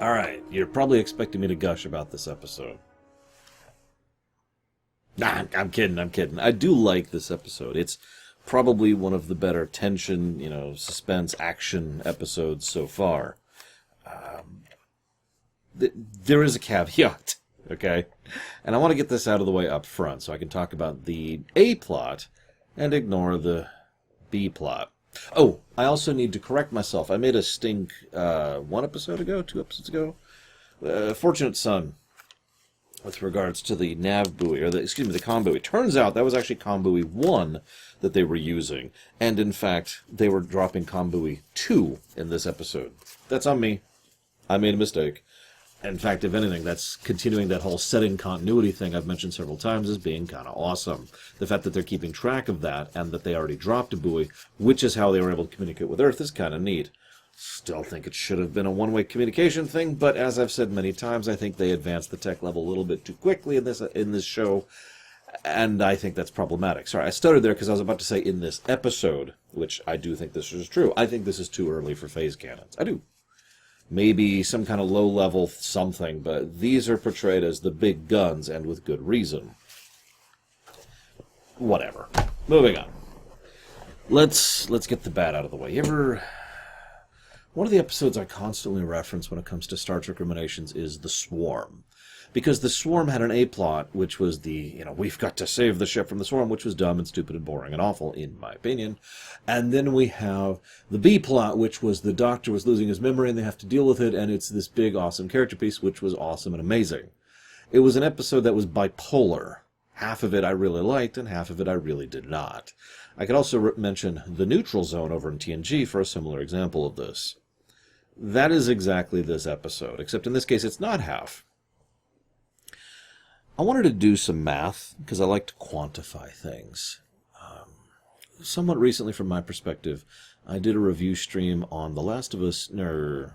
Alright, you're probably expecting me to gush about this episode. Nah, I'm kidding. I do like this episode. It's probably one of the better tension, suspense, action episodes so far. There is a caveat, okay? And I want to get this out of the way up front so I can talk about the A plot and ignore the B plot. Oh, I also need to correct myself. I made a stink 2 episodes ago. Fortunate Son, with regards to the nav buoy, or the com buoy. Turns out that was actually com buoy 1 that they were using. And in fact, they were dropping com buoy 2 in this episode. That's on me. I made a mistake. In fact, if anything, that's continuing that whole setting continuity thing I've mentioned several times as being kind of awesome. The fact that they're keeping track of that and that they already dropped a buoy, which is how they were able to communicate with Earth, is kind of neat. Still think it should have been a one-way communication thing, but as I've said many times, I think they advanced the tech level a little bit too quickly in this show, and I think that's problematic. Sorry, I stuttered there because I was about to say in this episode, which I do think this is true. I think this is too early for phase cannons. I do. Maybe some kind of low-level something, but these are portrayed as the big guns, and with good reason. Whatever. Moving on. Let's get the bad out of the way. One of the episodes I constantly reference when it comes to Star Trek Ruminations is The Swarm. Because The Swarm had an A-plot, which was we've got to save the ship from the Swarm, which was dumb and stupid and boring and awful, in my opinion. And then we have the B-plot, which was the Doctor was losing his memory and they have to deal with it, and it's this big, awesome character piece, which was awesome and amazing. It was an episode that was bipolar. Half of it I really liked, and half of it I really did not. I could also mention The Neutral Zone over in TNG for a similar example of this. That is exactly this episode, except in this case it's not half. I wanted to do some math, because I like to quantify things. Somewhat recently, from my perspective, I did a review stream on The Last of Us... Wrong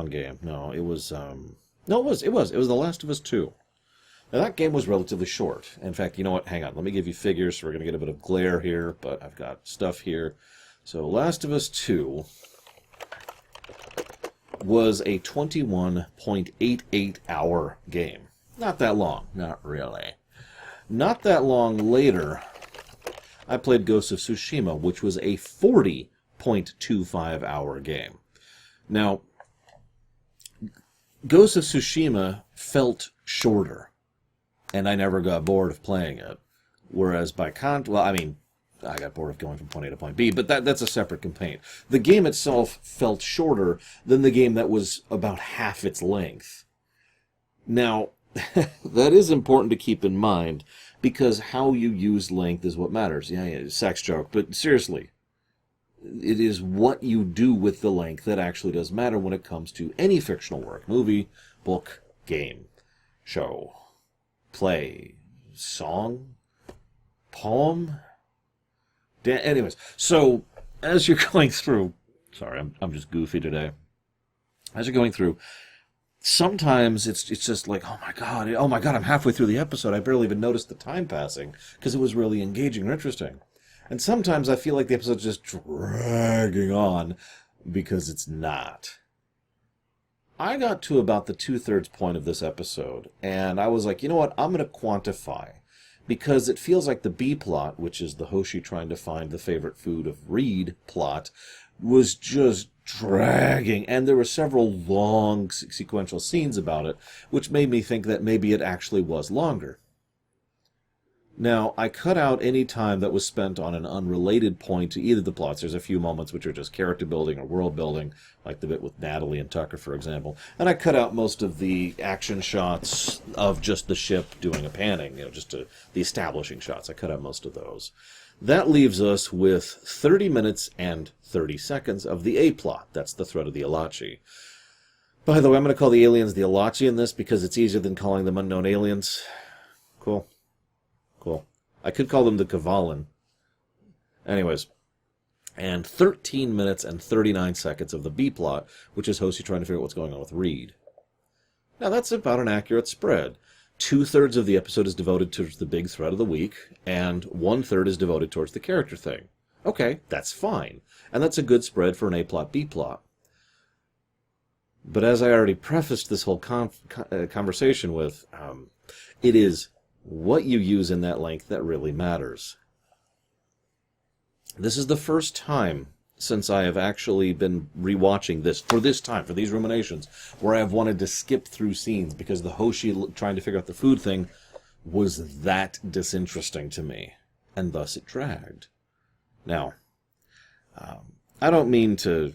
game. No, it was... No, it was The Last of Us 2. Now, that game was relatively short. In fact, you know what? Hang on. Let me give you figures, so we're going to get a bit of glare here, but I've got stuff here. So, Last of Us 2... was a 21.88 hour game. Not that long. Not really. Not that long later, I played Ghost of Tsushima, which was a 40.25 hour game. Now, Ghost of Tsushima felt shorter, and I never got bored of playing it. Whereas I got bored of going from point A to point B, but that's a separate complaint. The game itself felt shorter than the game that was about half its length. Now, that is important to keep in mind, because how you use length is what matters. Yeah, sex joke, but seriously, it is what you do with the length that actually does matter when it comes to any fictional work. Movie, book, game, show, play, song, poem... Anyways, so as you're going through... Sorry, I'm just goofy today. As you're going through, sometimes it's just like, oh my god, I'm halfway through the episode. I barely even noticed the time passing, because it was really engaging and interesting. And sometimes I feel like the episode's just dragging on, because it's not. I got to about the 2/3 point of this episode, and I was like, you know what, I'm going to quantify. Because it feels like the B plot, which is the Hoshi trying to find the favorite food of Reed plot, was just dragging. And there were several long sequential scenes about it, which made me think that maybe it actually was longer. Now, I cut out any time that was spent on an unrelated point to either of the plots. There's a few moments which are just character building or world building, like the bit with Natalie and Tucker, for example. And I cut out most of the action shots of just the ship doing a panning, just the establishing shots. I cut out most of those. That leaves us with 30 minutes and 30 seconds of the A-plot. That's the threat of the Alachi. By the way, I'm going to call the aliens the Alachi in this because it's easier than calling them unknown aliens. Cool. I could call them the Kavalan. Anyways, and 13 minutes and 39 seconds of the B-plot, which is Hoshi trying to figure out what's going on with Reed. Now, that's about an accurate spread. 2/3 of the episode is devoted towards the big threat of the week, and 1/3 is devoted towards the character thing. Okay, that's fine. And that's a good spread for an A-plot, B-plot. But as I already prefaced this whole conversation with, it is what you use in that length that really matters. This is the first time since I have actually been rewatching this, for these ruminations, where I have wanted to skip through scenes because the Hoshi trying to figure out the food thing was that disinteresting to me, and thus it dragged. Now, I don't mean to,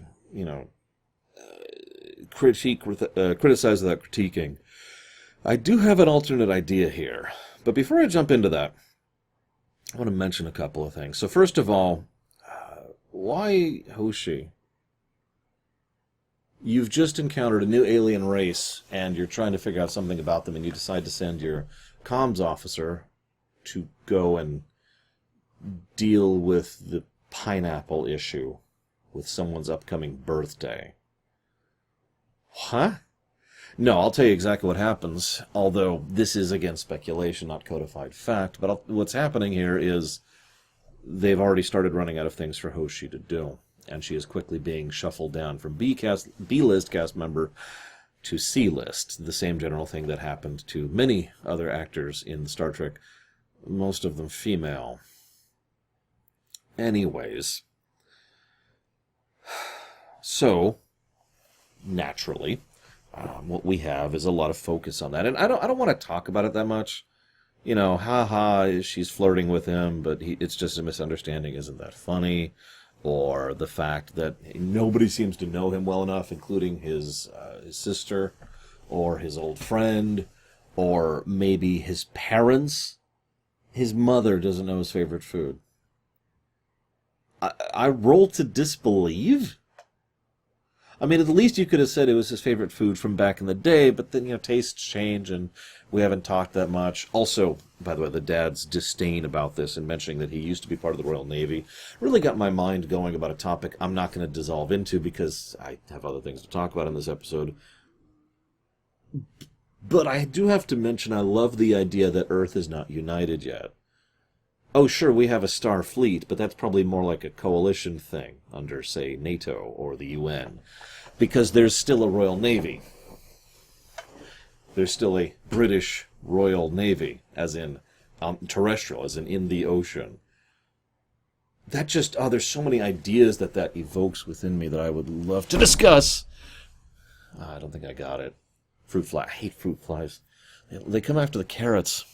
criticize without critiquing. I do have an alternate idea here, but before I jump into that, I want to mention a couple of things. So first of all, why Hoshi? You've just encountered a new alien race, and you're trying to figure out something about them, and you decide to send your comms officer to go and deal with the pineapple issue with someone's upcoming birthday. Huh? No, I'll tell you exactly what happens, although this is, again, speculation, not codified fact. But what's happening here is they've already started running out of things for Hoshi to do, and she is quickly being shuffled down from B-list cast member to C-list, the same general thing that happened to many other actors in Star Trek, most of them female. Anyways, so naturally, what we have is a lot of focus on that, and I don't want to talk about it that much. She's flirting with him, but it's just a misunderstanding. Isn't that funny? Or the fact that nobody seems to know him well enough, including his sister, or his old friend, or maybe his parents. His mother doesn't know his favorite food. I roll to disbelieve. I mean, at the least you could have said it was his favorite food from back in the day, but then, tastes change, and we haven't talked that much. Also, by the way, the dad's disdain about this and mentioning that he used to be part of the Royal Navy really got my mind going about a topic I'm not going to dissolve into because I have other things to talk about in this episode. But I do have to mention I love the idea that Earth is not united yet. Oh, sure, we have a star fleet, but that's probably more like a coalition thing under, say, NATO or the UN. Because there's still a Royal Navy. There's still a British Royal Navy, as in terrestrial, as in the ocean. That just, there's so many ideas that evokes within me that I would love to discuss. I don't think I got it. Fruit fly. I hate fruit flies. They come after the carrots.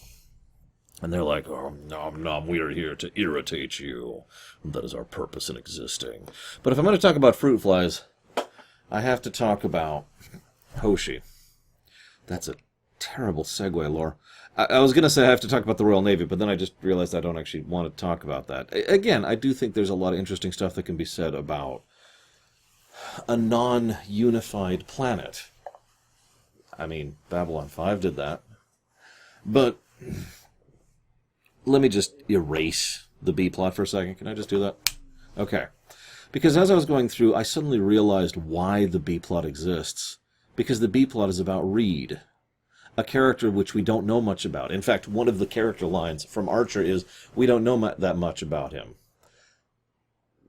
And they're like, oh, nom nom, we are here to irritate you. That is our purpose in existing. But if I'm going to talk about fruit flies, I have to talk about Hoshi. That's a terrible segue, Laura. I was going to say I have to talk about the Royal Navy, but then I just realized I don't actually want to talk about that. Again, I do think there's a lot of interesting stuff that can be said about a non-unified planet. I mean, Babylon 5 did that. But let me just erase the B-plot for a second. Can I just do that? Okay. Because as I was going through, I suddenly realized why the B-plot exists. Because the B-plot is about Reed, a character which we don't know much about. In fact, one of the character lines from Archer is, we don't know that much about him.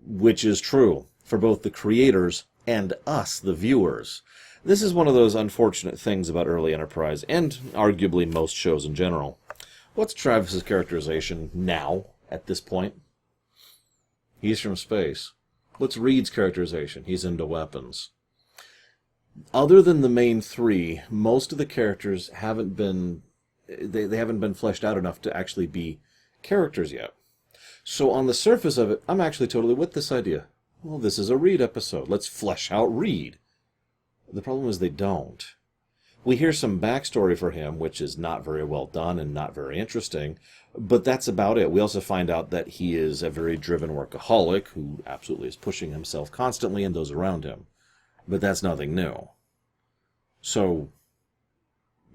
Which is true for both the creators and us, the viewers. This is one of those unfortunate things about early Enterprise, and arguably most shows in general. What's Travis's characterization now, at this point? He's from space. What's Reed's characterization? He's into weapons. Other than the main three, most of the characters haven't been... They haven't been fleshed out enough to actually be characters yet. So on the surface of it, I'm actually totally with this idea. Well, this is a Reed episode. Let's flesh out Reed. The problem is they don't. We hear some backstory for him, which is not very well done and not very interesting, but that's about it. We also find out that he is a very driven workaholic who absolutely is pushing himself constantly and those around him. But that's nothing new. So,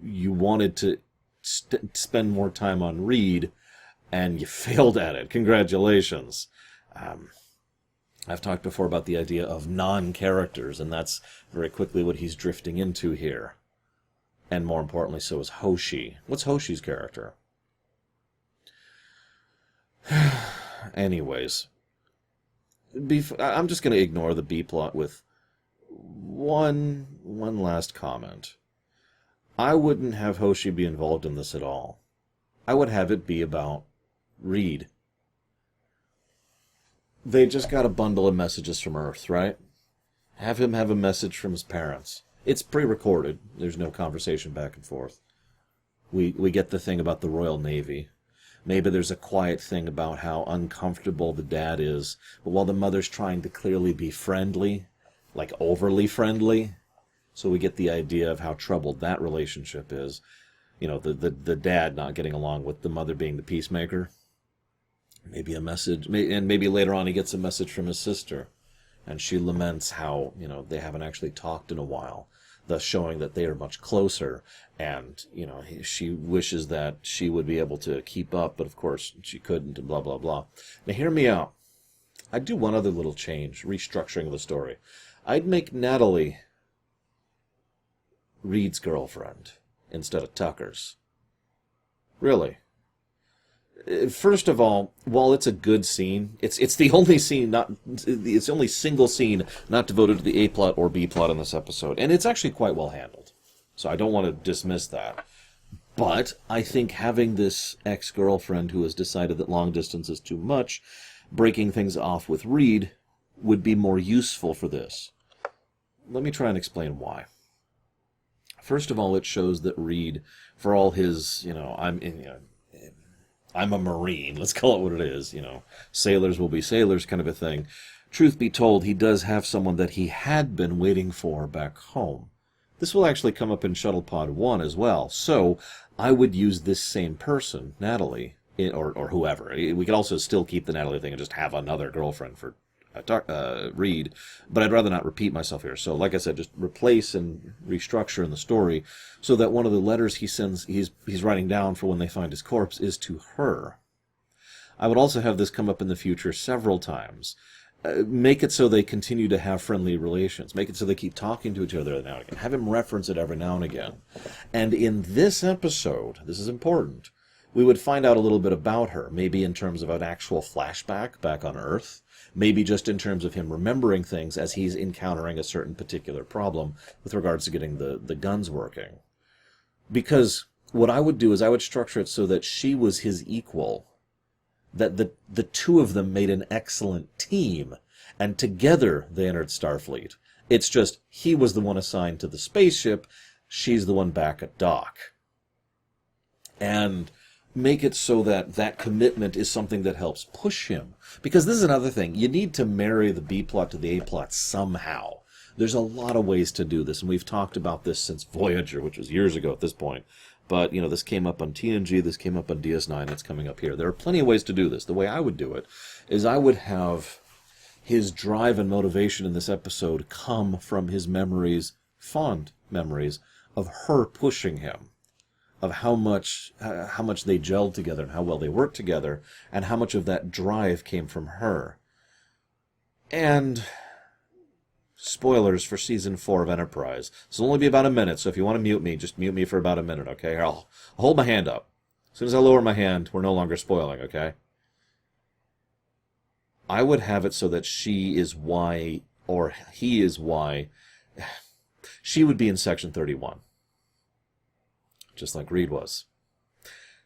you wanted to spend more time on Reed, and you failed at it. Congratulations. I've talked before about the idea of non-characters, and that's very quickly what he's drifting into here. And more importantly, so is Hoshi. What's Hoshi's character? Anyways, I'm just going to ignore the B-plot with One last comment. I wouldn't have Hoshi be involved in this at all. I would have it be about Reed. They just got a bundle of messages from Earth, right? Have him have a message from his parents. It's pre-recorded. There's no conversation back and forth. We get the thing about the Royal Navy. Maybe there's a quiet thing about how uncomfortable the dad is, but while the mother's trying to clearly be friendly, like overly friendly, so we get the idea of how troubled that relationship is. You know, the dad not getting along with the mother being the peacemaker. Maybe a message, and maybe later on he gets a message from his sister, and she laments how, you know, they haven't actually talked in a while, thus showing that they are much closer, and, you know, she wishes that she would be able to keep up, but of course she couldn't, and blah, blah, blah. Now hear me out. I'd do one other little change, restructuring the story. I'd make Natalie Reed's girlfriend instead of Tucker's. Really. First of all, while it's a good scene, it's the only scene it's the only single scene not devoted to the A plot or B plot in this episode, and it's actually quite well handled. So I don't want to dismiss that. But I think having this ex-girlfriend who has decided that long distance is too much, breaking things off with Reed would be more useful for this. Let me try and explain why. First of all, it shows that Reed, for all his, I'm a Marine, let's call it what it is, sailors will be sailors kind of a thing. Truth be told, he does have someone that he had been waiting for back home. This will actually come up in Shuttle Pod 1 as well, so I would use this same person, Natalie, or whoever. We could also still keep the Natalie thing and just have another girlfriend for Reed, but I'd rather not repeat myself here. So, like I said, just replace and restructure in the story so that one of the letters he sends, he's writing down for when they find his corpse, is to her. I would also have this come up in the future several times. Make it so they continue to have friendly relations. Make it so they keep talking to each other every now and again. Have him reference it every now and again. And in this episode, this is important, we would find out a little bit about her, maybe in terms of an actual flashback back on Earth, maybe just in terms of him remembering things as he's encountering a certain particular problem with regards to getting the guns working. Because what I would do is I would structure it so that she was his equal, that the two of them made an excellent team, and together they entered Starfleet. It's just he was the one assigned to the spaceship, she's the one back at dock. And make it so that that commitment is something that helps push him. Because this is another thing. You need to marry the B plot to the A plot somehow. There's a lot of ways to do this, and we've talked about this since Voyager, which was years ago at this point. But, this came up on TNG, this came up on DS9, it's coming up here. There are plenty of ways to do this. The way I would do it is I would have his drive and motivation in this episode come from his memories, fond memories, of her pushing him, of how much they gelled together and how well they worked together, and how much of that drive came from her. And spoilers for Season 4 of Enterprise. This will only be about a minute, so if you want to mute me, just mute me for about a minute, okay? I'll hold my hand up. As soon as I lower my hand, we're no longer spoiling, okay? I would have it so that she is why, or he is why, she would be in Section 31. Just like Reed was.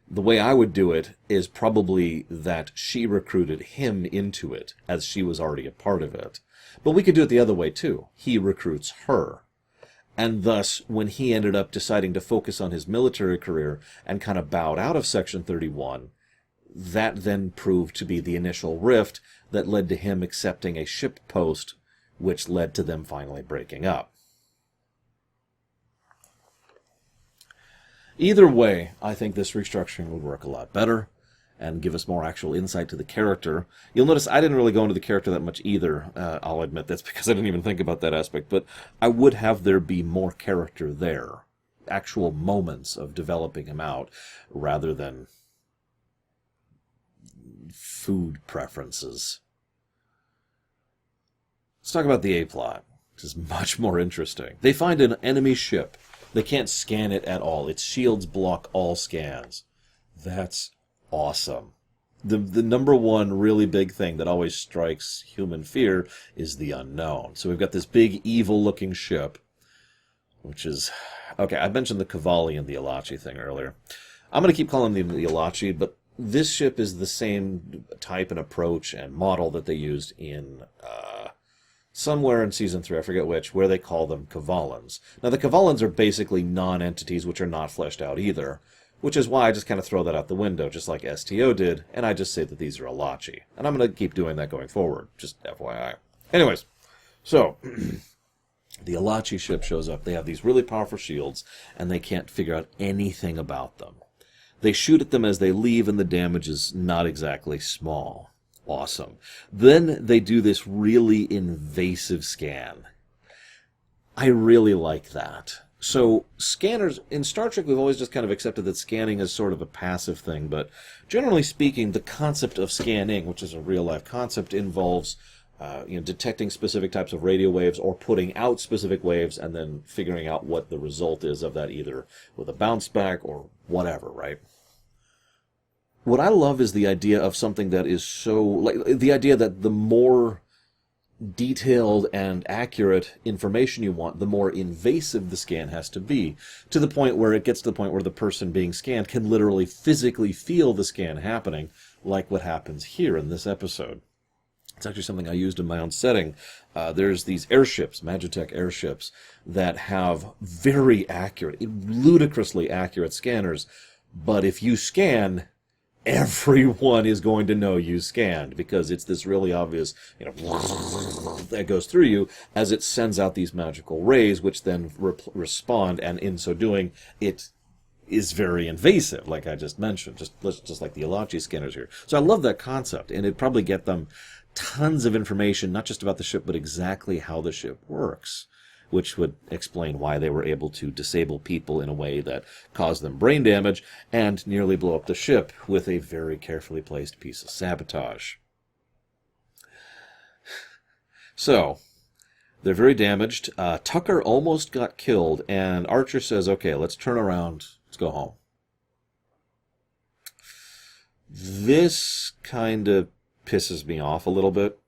The way I would do it is probably that she recruited him into it, as she was already a part of it. But we could do it the other way, too. He recruits her. And thus, when he ended up deciding to focus on his military career and kind of bowed out of Section 31, that then proved to be the initial rift that led to him accepting a ship post, which led to them finally breaking up. Either way, I think this restructuring would work a lot better and give us more actual insight to the character. You'll notice I didn't really go into the character that much either. I'll admit that's because I didn't even think about that aspect, but I would have there be more character there. Actual moments of developing him out, rather than food preferences. Let's talk about the A-plot, which is much more interesting. They find an enemy ship. They can't scan it at all. Its shields block all scans. That's awesome. The number one really big thing that always strikes human fear is the unknown. So we've got this big evil-looking ship, which is... Okay, I mentioned the Cavalli and the Elachi thing earlier. I'm going to keep calling them the Elachi, but this ship is the same type and approach and model that they used in somewhere in Season 3, I forget which, where they call them Cavallans. Now, the Cavallans are basically non-entities which are not fleshed out either, which is why I just kind of throw that out the window, just like STO did, and I just say that these are Elachi. And I'm going to keep doing that going forward, just FYI. Anyways, so... The Elachi ship shows up. They have these really powerful shields, and they can't figure out anything about them. They shoot at them as they leave, and the damage is not exactly small. Awesome. Then they do this really invasive scan. I really like that. So scanners, in Star Trek, we've always just kind of accepted that scanning is sort of a passive thing, but generally speaking, the concept of scanning, which is a real-life concept, involves detecting specific types of radio waves or putting out specific waves and then figuring out what the result is of that, either with a bounce back or whatever, right? What I love is the idea of something that is so... like the idea that the more detailed and accurate information you want, the more invasive the scan has to be, to the point where it gets to the point where the person being scanned can literally physically feel the scan happening, like what happens here in this episode. It's actually something I used in my own setting. There's these airships, Magitech airships, that have very accurate, ludicrously accurate scanners. But if you scan, everyone is going to know you scanned, because it's this really obvious, that goes through you as it sends out these magical rays, which then respond, and in so doing, it is very invasive, like I just mentioned, just like the Elachi scanners here. So I love that concept, and it'd probably get them tons of information, not just about the ship, but exactly how the ship works, which would explain why they were able to disable people in a way that caused them brain damage and nearly blow up the ship with a very carefully placed piece of sabotage. So, they're very damaged. Tucker almost got killed, and Archer says, okay, let's turn around, let's go home. This kind of pisses me off a little bit.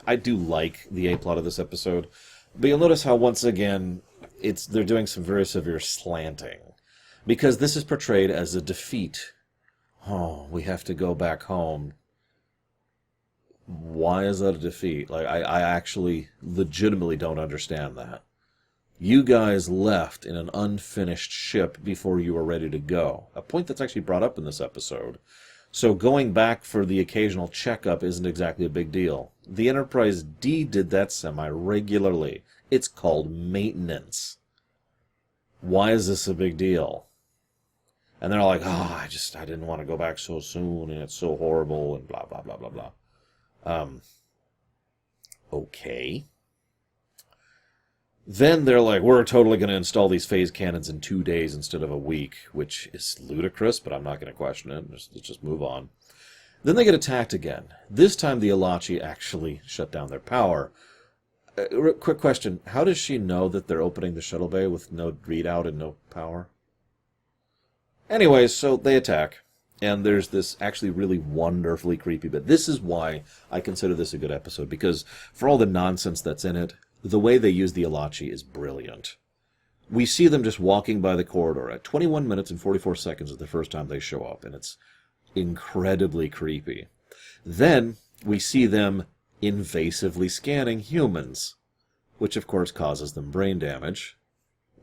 I do like the A-plot of this episode, but you'll notice how, once again, they're doing some very severe slanting, because this is portrayed as a defeat. Oh, we have to go back home. Why is that a defeat? Like, I actually legitimately don't understand that. You guys left in an unfinished ship before you were ready to go. A point that's actually brought up in this episode. So going back for the occasional checkup isn't exactly a big deal. The Enterprise D did that semi-regularly. It's called maintenance. Why is this a big deal? And they're all like, I didn't want to go back so soon, and it's so horrible, and blah, blah, blah, blah, blah. Okay. Then they're like, we're totally going to install these phase cannons in 2 days instead of a week, which is ludicrous, but I'm not going to question it. Let's just move on. Then they get attacked again. This time the Elachi actually shut down their power. Quick question. How does she know that they're opening the shuttle bay with no readout and no power? Anyways, so they attack. And there's this actually really wonderfully creepy bit. This is why I consider this a good episode, because for all the nonsense that's in it, the way they use the Elachi is brilliant. We see them just walking by the corridor. At 21 minutes and 44 seconds is the first time they show up, and it's incredibly creepy. Then we see them invasively scanning humans, which of course causes them brain damage.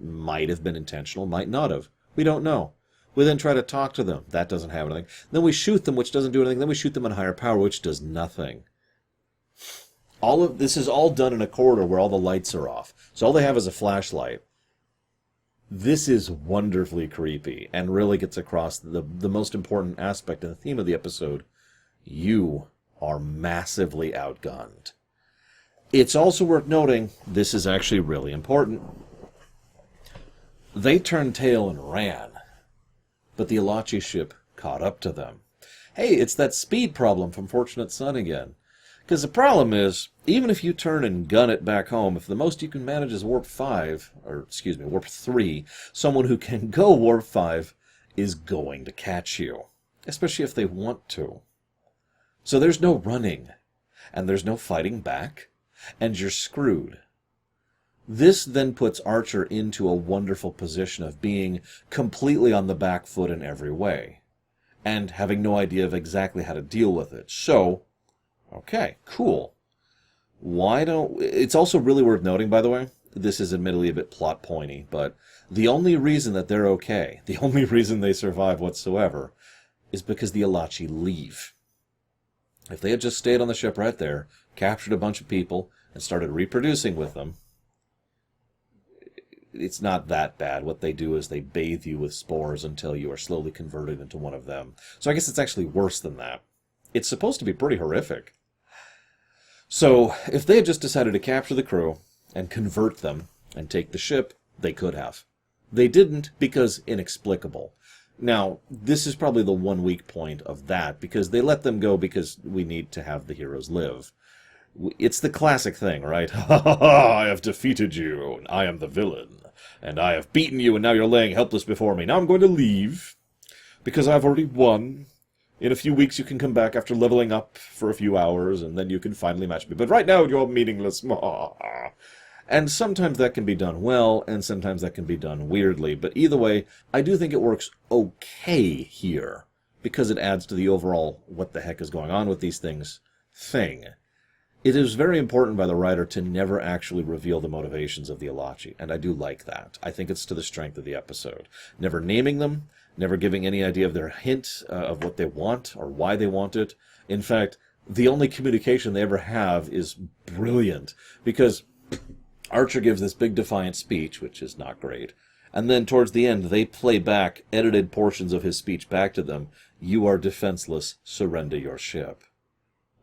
Might have been intentional, might not have. We don't know. We then try to talk to them. That doesn't have anything. Then we shoot them, which doesn't do anything. Then we shoot them on higher power, which does nothing. All of this is all done in a corridor where all the lights are off. So all they have is a flashlight. This is wonderfully creepy and really gets across the most important aspect and the theme of the episode. You are massively outgunned. It's also worth noting, this is actually really important. They turned tail and ran, but the Elachi ship caught up to them. Hey, it's that speed problem from Fortunate Son again. Because the problem is, even if you turn and gun it back home, if the most you can manage is warp 5, or excuse me, warp 3, someone who can go warp 5 is going to catch you. Especially if they want to. So there's no running, and there's no fighting back, and you're screwed. This then puts Archer into a wonderful position of being completely on the back foot in every way, and having no idea of exactly how to deal with it. So, okay, cool. It's also really worth noting, by the way, this is admittedly a bit plot pointy, but the only reason that they're okay, the only reason they survive whatsoever, is because the Alachi leave. If they had just stayed on the ship right there, captured a bunch of people, and started reproducing with them, it's not that bad. What they do is they bathe you with spores until you are slowly converted into one of them. So I guess it's actually worse than that. It's supposed to be pretty horrific. So, if they had just decided to capture the crew and convert them and take the ship, they could have. They didn't because inexplicable. Now, this is probably the one weak point of that, because they let them go because we need to have the heroes live. It's the classic thing, right? Ha ha ha, I have defeated you, and I am the villain, and I have beaten you, and now you're laying helpless before me. Now I'm going to leave, because I've already won. In a few weeks you can come back after leveling up for a few hours, and then you can finally match me. But right now you're meaningless. And sometimes that can be done well, and sometimes that can be done weirdly. But either way, I do think it works okay here, because it adds to the overall what the heck is going on with these things thing. It is very important by the writer to never actually reveal the motivations of the Alachi, and I do like that. I think it's to the strength of the episode. Never naming them, never giving any idea of their hint of what they want or why they want it. In fact, the only communication they ever have is brilliant, because Archer gives this big defiant speech, which is not great, and then towards the end they play back edited portions of his speech back to them. You are defenseless, surrender your ship.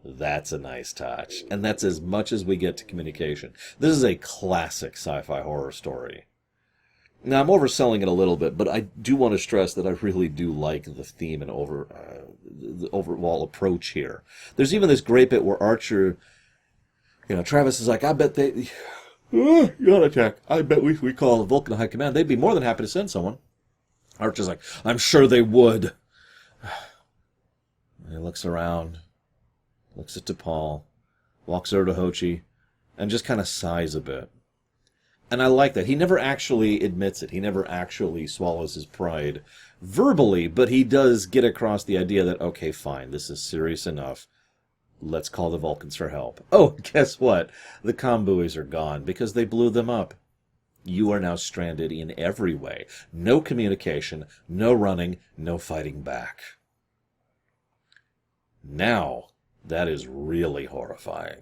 That's a nice touch, and that's as much as we get to communication. This is a classic sci-fi horror story. Now, I'm overselling it a little bit, but I do want to stress that I really do like the theme and the overall approach here. There's even this great bit where Archer, Travis is like, I bet they... Yacht attack. I bet we call Vulcan High Command. They'd be more than happy to send someone. Archer's like, I'm sure they would. He looks around, looks at T'Pol, walks over to Hochi, and just kind of sighs a bit. And I like that. He never actually admits it. He never actually swallows his pride verbally, but he does get across the idea that, okay, fine, this is serious enough. Let's call the Vulcans for help. Oh, guess what? The comm buoys are gone because they blew them up. You are now stranded in every way. No communication, no running, no fighting back. Now, that is really horrifying.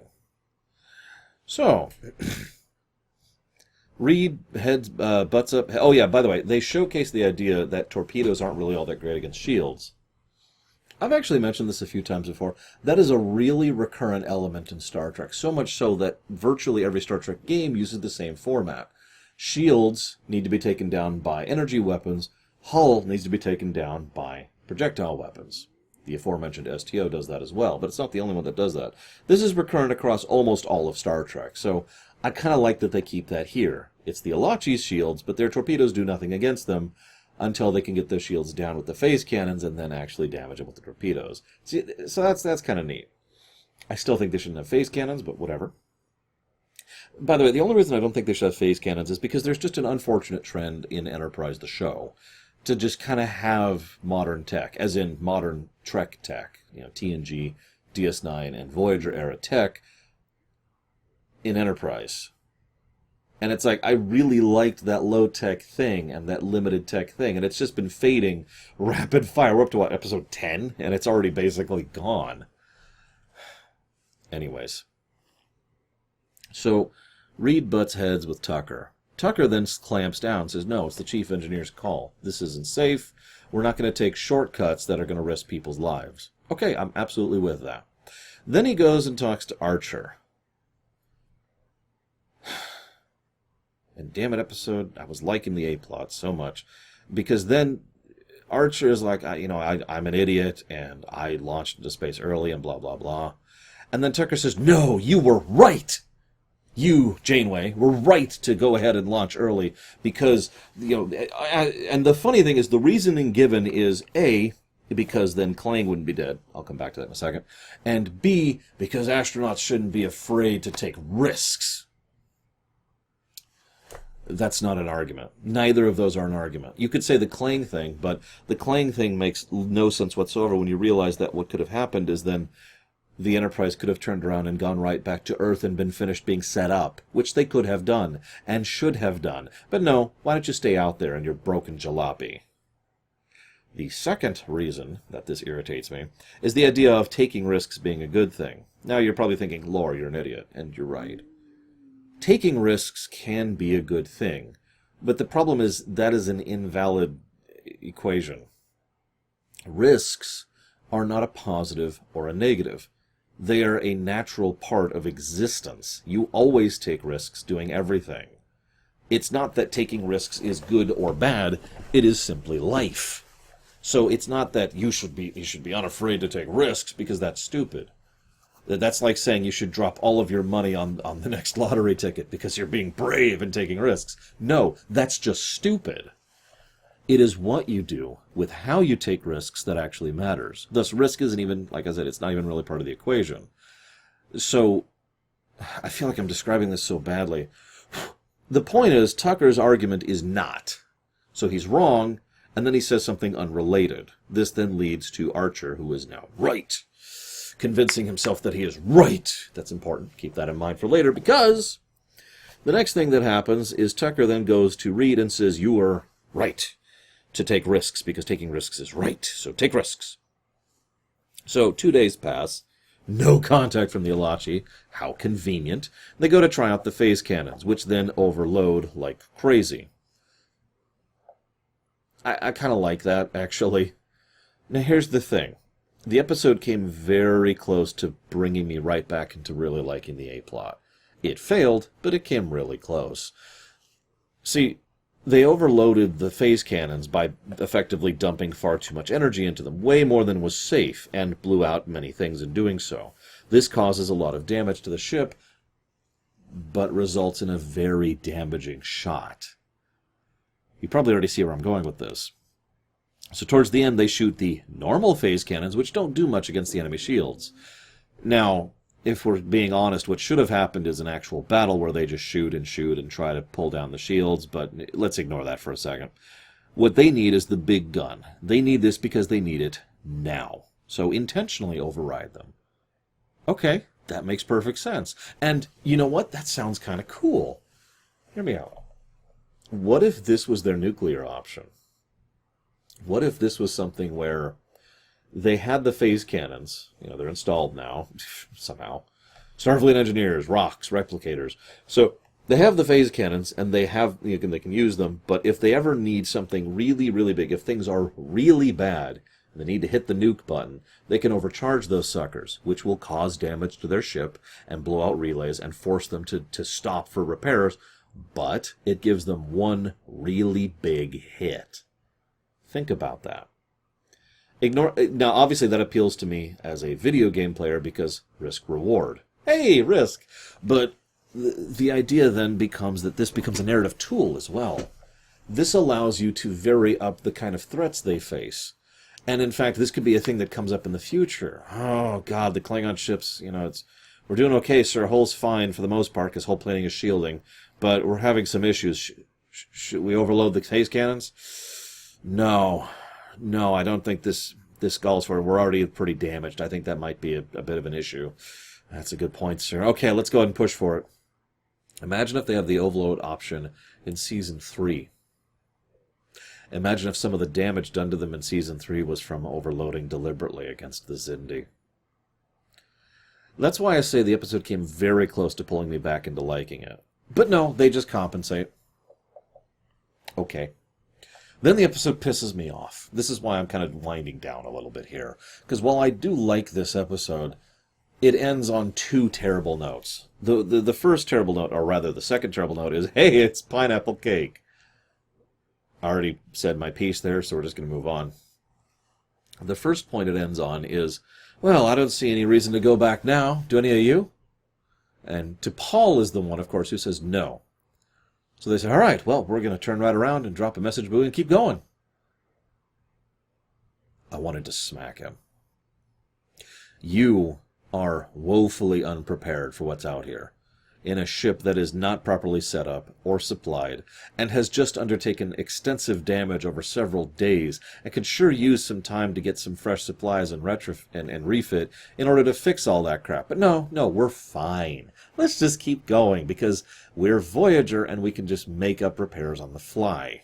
So... Reed butts up... Oh, yeah, by the way, they showcase the idea that torpedoes aren't really all that great against shields. I've actually mentioned this a few times before. That is a really recurrent element in Star Trek, so much so that virtually every Star Trek game uses the same format. Shields need to be taken down by energy weapons. Hull needs to be taken down by projectile weapons. The aforementioned STO does that as well, but it's not the only one that does that. This is recurrent across almost all of Star Trek, so I kind of like that they keep that here. It's the Alachi's shields, but their torpedoes do nothing against them until they can get those shields down with the phase cannons and then actually damage them with the torpedoes. See, so that's kind of neat. I still think they shouldn't have phase cannons, but whatever. By the way, the only reason I don't think they should have phase cannons is because there's just an unfortunate trend in Enterprise the show to just kind of have modern tech, as in modern Trek tech, TNG, DS9, and Voyager era tech in Enterprise. And it's like, I really liked that low-tech thing and that limited-tech thing, and it's just been fading rapid fire. We're up to, what, episode 10? And it's already basically gone. Anyways. So, Reed butts heads with Tucker. Tucker then clamps down and says, no, it's the chief engineer's call. This isn't safe. We're not going to take shortcuts that are going to risk people's lives. Okay, I'm absolutely with that. Then he goes and talks to Archer. And damn it, episode, I was liking the A-plot so much. Because then Archer is like, I'm an idiot, and I launched into space early, and blah, blah, blah. And then Tucker says, no, you were right! You, Janeway, were right to go ahead and launch early because, and the funny thing is the reasoning given is, A, because then Klang wouldn't be dead. I'll come back to that in a second. And B, because astronauts shouldn't be afraid to take risks. That's not an argument. Neither of those are an argument. You could say the Klang thing, but the Klang thing makes no sense whatsoever when you realize that what could have happened is then the Enterprise could have turned around and gone right back to Earth and been finished being set up, which they could have done, and should have done. But no, why don't you stay out there in your broken jalopy? The second reason that this irritates me is the idea of taking risks being a good thing. Now you're probably thinking, Lore, you're an idiot, and you're right. Taking risks can be a good thing, but the problem is that is an invalid equation. Risks are not a positive or a negative. They are a natural part of existence. You always take risks doing everything. It's not that taking risks is good or bad, it is simply life. So it's not that you should be unafraid to take risks because that's stupid. That's like saying you should drop all of your money on the next lottery ticket because you're being brave and taking risks. No, that's just stupid. It is what you do with how you take risks that actually matters. Thus, risk isn't even, like I said, it's not even really part of the equation. So, I feel like I'm describing this so badly. The point is, Tucker's argument is not. So he's wrong, and then he says something unrelated. This then leads to Archer, who is now right. Convincing himself that he is right. That's important. Keep that in mind for later, because the next thing that happens is Tucker then goes to Reed and says, you are right to take risks, because taking risks is right, so take risks. So 2 days pass. No contact from the Alachi. How convenient. They go to try out the phase cannons, which then overload like crazy. I kind of like that, actually. Now, here's the thing. The episode came very close to bringing me right back into really liking the A-plot. It failed, but it came really close. See, they overloaded the phase cannons by effectively dumping far too much energy into them, way more than was safe, and blew out many things in doing so. This causes a lot of damage to the ship, but results in a very damaging shot. You probably already see where I'm going with this. So towards the end, they shoot the normal phase cannons, which don't do much against the enemy shields. Now, if we're being honest, what should have happened is an actual battle where they just shoot and try to pull down the shields, but let's ignore that for a second. What they need is the big gun. They need this because they need it now. So intentionally override them. Okay, that makes perfect sense. And you know what? That sounds kind of cool. Hear me out. What if this was their nuclear option? What if this was something where they had the phase cannons, they're installed now, somehow. Starfleet engineers, rocks, replicators. So they have the phase cannons, and they can use them, but if they ever need something really, really big, if things are really bad, and they need to hit the nuke button, they can overcharge those suckers, which will cause damage to their ship, and blow out relays, and force them to stop for repairs, but it gives them one really big hit. Think about that. Now, obviously, that appeals to me as a video game player because risk-reward. Hey, risk! But the idea then becomes that this becomes a narrative tool as well. This allows you to vary up the kind of threats they face. And in fact, this could be a thing that comes up in the future. Oh, God, the Klingon ships, we're doing okay, sir. Hull's fine for the most part because hull plating is shielding. But we're having some issues. Should we overload the phase cannons? No, I don't think this calls for it. We're already pretty damaged. I think that might be a bit of an issue. That's a good point, sir. Okay, let's go ahead and push for it. Imagine if they have the overload option in Season 3. Imagine if some of the damage done to them in Season 3 was from overloading deliberately against the Xindi. That's why I say the episode came very close to pulling me back into liking it. But no, they just compensate. Okay. Then the episode pisses me off. This is why I'm kind of winding down a little bit here. Because while I do like this episode, it ends on two terrible notes. The first terrible note, or rather the second terrible note, is, hey, it's pineapple cake. I already said my piece there, so we're just going to move on. The first point it ends on is, well, I don't see any reason to go back now. Do any of you? And T'Pol is the one, of course, who says no. So they say, all right, well, we're going to turn right around and drop a message buoy and keep going. I wanted to smack him. You are woefully unprepared for what's out here, in a ship that is not properly set up or supplied, and has just undertaken extensive damage over several days, and could sure use some time to get some fresh supplies and and refit in order to fix all that crap. But no, we're fine. Let's just keep going, because we're Voyager and we can just make up repairs on the fly.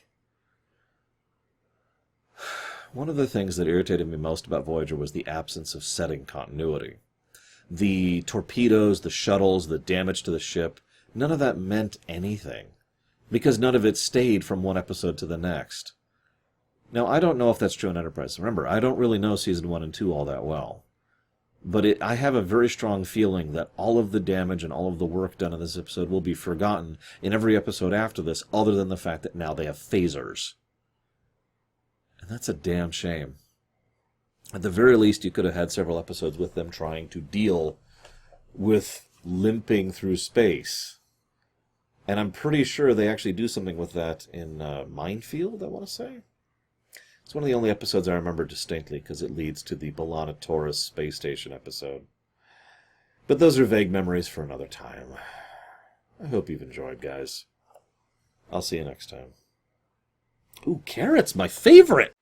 One of the things that irritated me most about Voyager was the absence of setting continuity. The torpedoes, the shuttles, the damage to the ship, none of that meant anything, because none of it stayed from one episode to the next. Now, I don't know if that's true in Enterprise. Remember, I don't really know Season 1 and 2 all that well. But I have a very strong feeling that all of the damage and all of the work done in this episode will be forgotten in every episode after this, other than the fact that now they have phasers. And that's a damn shame. At the very least, you could have had several episodes with them trying to deal with limping through space. And I'm pretty sure they actually do something with that in Minefield, I want to say. It's one of the only episodes I remember distinctly, because it leads to the B'Elanna Taurus space station episode. But those are vague memories for another time. I hope you've enjoyed, guys. I'll see you next time. Ooh, carrots, my favorite!